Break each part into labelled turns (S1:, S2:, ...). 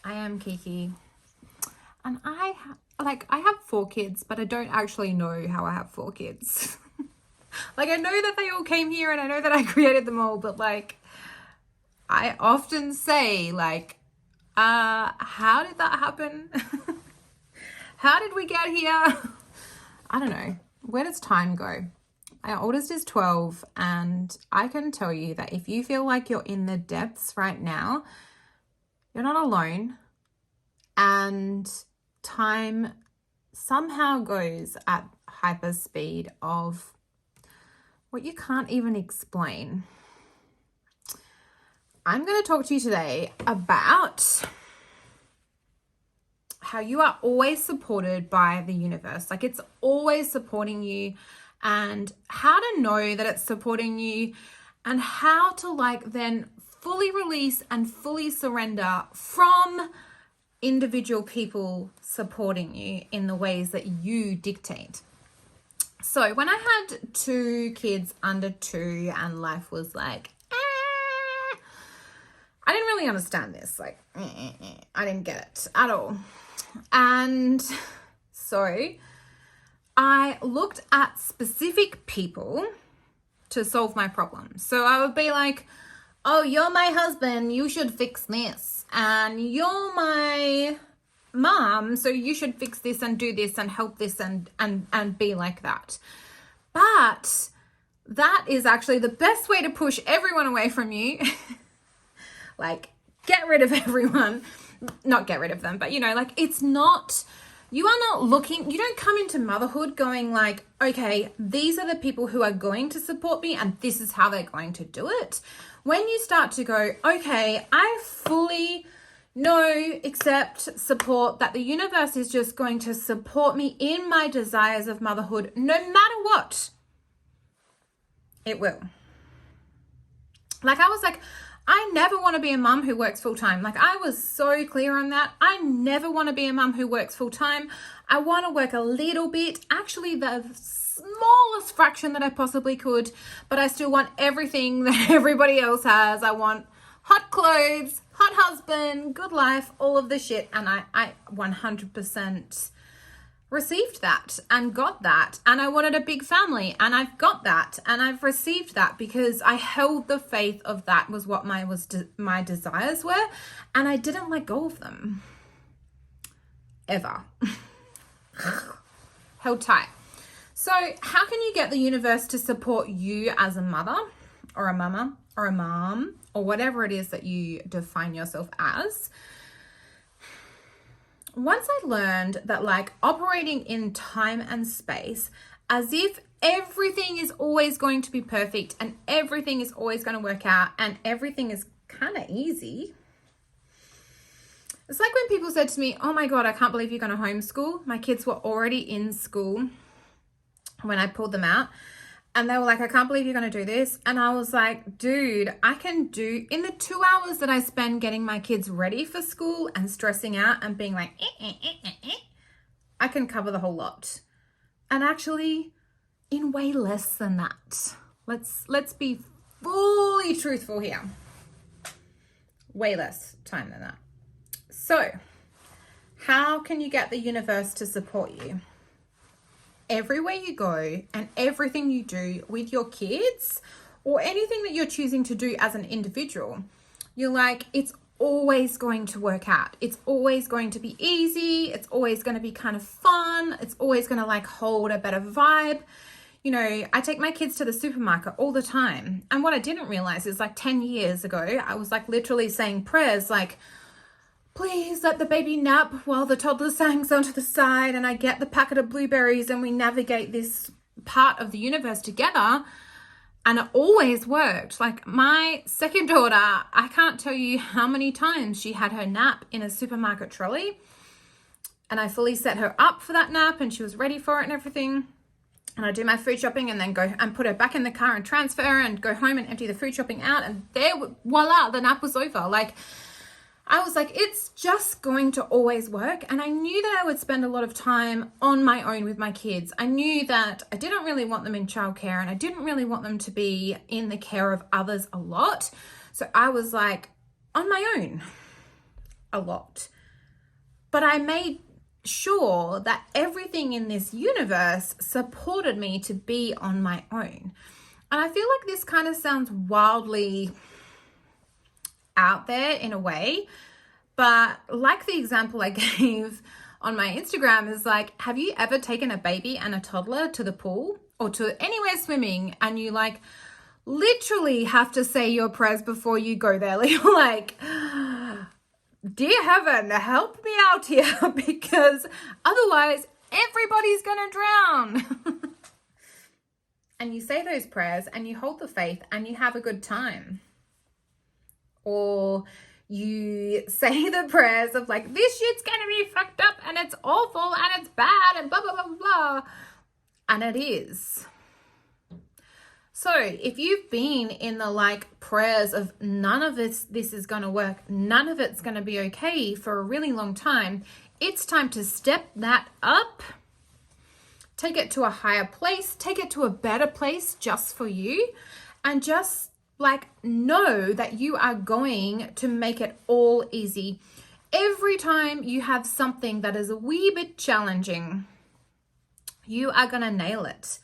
S1: I am Kiki, and I have 4 kids, but I don't actually know how I have 4 kids. Like, I know that they all came here and I know that I created them all, but like, I often say like, how did that happen? How did we get here? I don't know. Where does time go? My oldest is 12, and I can tell you that if you feel like you're in the depths right now, you're not alone. And time somehow goes at hyper speed of what you can't even explain. I'm going to talk to you today about how you are always supported by the universe. Like, it's always supporting you, and how to know that it's supporting you, and how to like then fully release and fully surrender from individual people supporting you in the ways that you dictate. So when I had 2 kids under 2 and life was like, I didn't really understand this. Like, I didn't get it at all. And so I looked at specific people to solve my problems. So I would be like, oh, you're my husband, you should fix this. And you're my mom, so you should fix this and do this and help this and be like that. But that is actually the best way to push everyone away from you. Like, get rid of everyone. Not get rid of them, but you know, like, it's not, you are not looking, you don't come into motherhood going like, okay, these are the people who are going to support me and this is how they're going to do it. When you start to go, okay, I fully know, accept, support that the universe is just going to support me in my desires of motherhood, no matter what, it will. Like, I was like, I never want to be a mum who works full time. Like, I was so clear on that. I never want to be a mum who works full time. I want to work a little bit, actually the smallest fraction that I possibly could, but I still want everything that everybody else has. I want hot clothes, hot husband, good life, all of the shit. And I 100% received that and got that, and I wanted a big family, and I've got that, and I've received that because I held the faith of that was what my desires were, and I didn't let go of them ever. Held tight. So how can you get the universe to support you as a mother or a mama or a mom or whatever it is that you define yourself as? Once I learned that, like, operating in time and space as if everything is always going to be perfect and everything is always going to work out and everything is kind of easy. It's like when people said to me, oh my God, I can't believe you're going to homeschool. My kids were already in school when I pulled them out. And they were like, I can't believe you're going to do this. And I was like, dude, I can do, in the 2 hours that I spend getting my kids ready for school and stressing out and being like, I can cover the whole lot. And actually, in way less than that. Let's be fully truthful here. Way less time than that. So, how can you get the universe to support you? Everywhere you go and everything you do with your kids or anything that you're choosing to do as an individual, you're like, it's always going to work out. It's always going to be easy. It's always going to be kind of fun. It's always going to like hold a better vibe. You know, I take my kids to the supermarket all the time. And what I didn't realize is, like, 10 years ago, I was like literally saying prayers like, please let the baby nap while the toddler hangs onto the side and I get the packet of blueberries and we navigate this part of the universe together. And it always worked. Like, my second daughter, I can't tell you how many times she had her nap in a supermarket trolley. And I fully set her up for that nap and she was ready for it and everything. And I do my food shopping and then go and put her back in the car and transfer and go home and empty the food shopping out. And there, voila, the nap was over. Like, I was like, it's just going to always work. And I knew that I would spend a lot of time on my own with my kids. I knew that I didn't really want them in childcare and I didn't really want them to be in the care of others a lot. So I was like on my own a lot. but I made sure that everything in this universe supported me to be on my own. And I feel like this kind of sounds wildly out there in a way, but like the example I gave on my Instagram is like, have you ever taken a baby and a toddler to the pool or to anywhere swimming, and you like literally have to say your prayers before you go there? You're like, dear heaven, help me out here, because otherwise everybody's gonna drown. And you say those prayers and you hold the faith and you have a good time. Or you say the prayers of like, this shit's gonna be fucked up and it's awful and it's bad and blah, blah, blah, blah. And it is. So if you've been in the like prayers of none of this is going to work, none of it's going to be okay for a really long time, it's time to step that up, take it to a higher place, take it to a better place just for you, and just like know that you are going to make it all easy. Every time you have something that is a wee bit challenging, you are going to nail it.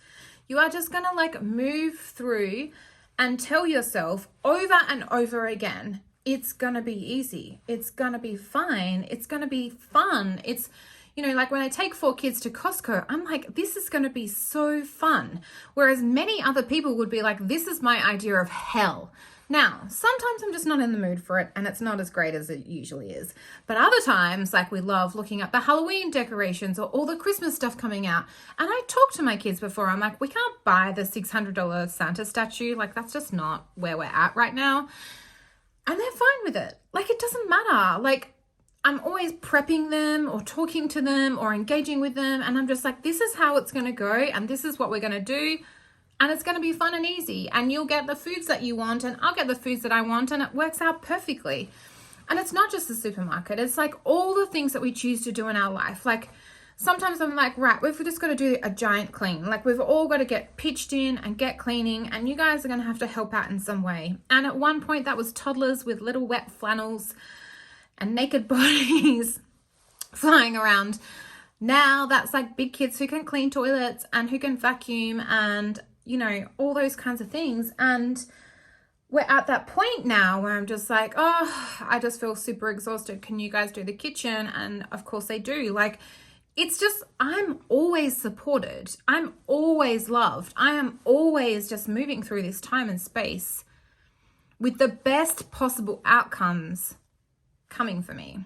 S1: You are just going to like move through and tell yourself over and over again, it's going to be easy. It's going to be fine. It's going to be fun. It's, you know, like when I take 4 kids to Costco, I'm like, this is going to be so fun. Whereas many other people would be like, this is my idea of hell. Now, sometimes I'm just not in the mood for it and it's not as great as it usually is. But other times, like we love looking at the Halloween decorations or all the Christmas stuff coming out. And I talk to my kids before, I'm like, we can't buy the $600 Santa statue. Like that's just not where we're at right now. And they're fine with it. Like it doesn't matter. Like I'm always prepping them or talking to them or engaging with them. And I'm just like, this is how it's going to go. And this is what we're going to do. And it's going to be fun and easy, and you'll get the foods that you want and I'll get the foods that I want, and it works out perfectly. And it's not just the supermarket. It's like all the things that we choose to do in our life. Like sometimes I'm like, right, we've just got to do a giant clean. Like we've all got to get pitched in and get cleaning, and you guys are going to have to help out in some way. And at one point that was toddlers with little wet flannels and naked bodies flying around. Now that's like big kids who can clean toilets and who can vacuum and you know, all those kinds of things. And we're at that point now where I'm just like, oh, I just feel super exhausted. Can you guys do the kitchen? And of course they do. Like, it's just, I'm always supported. I'm always loved. I am always just moving through this time and space with the best possible outcomes coming for me.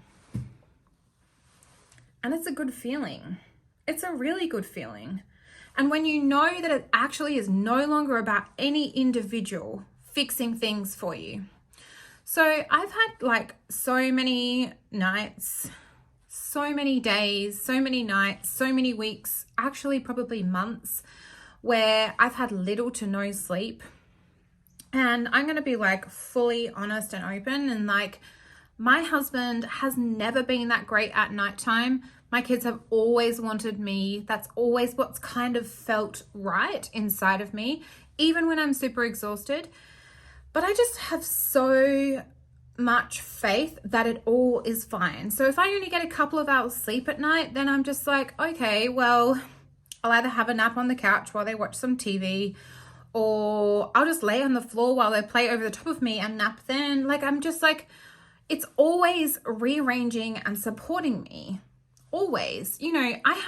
S1: And it's a good feeling. It's a really good feeling. And when you know that it actually is no longer about any individual fixing things for you. So I've had like so many nights, so many days, so many nights, so many weeks, actually probably months, where I've had little to no sleep. And I'm going to be like fully honest and open, and like my husband has never been that great at nighttime. My kids have always wanted me. That's always what's kind of felt right inside of me, even when I'm super exhausted. But I just have so much faith that it all is fine. So if I only get a couple of hours sleep at night, then I'm just like, okay, well, I'll either have a nap on the couch while they watch some TV, or I'll just lay on the floor while they play over the top of me and nap then. Like, I'm just like, it's always rearranging and supporting me. Always, you know, I have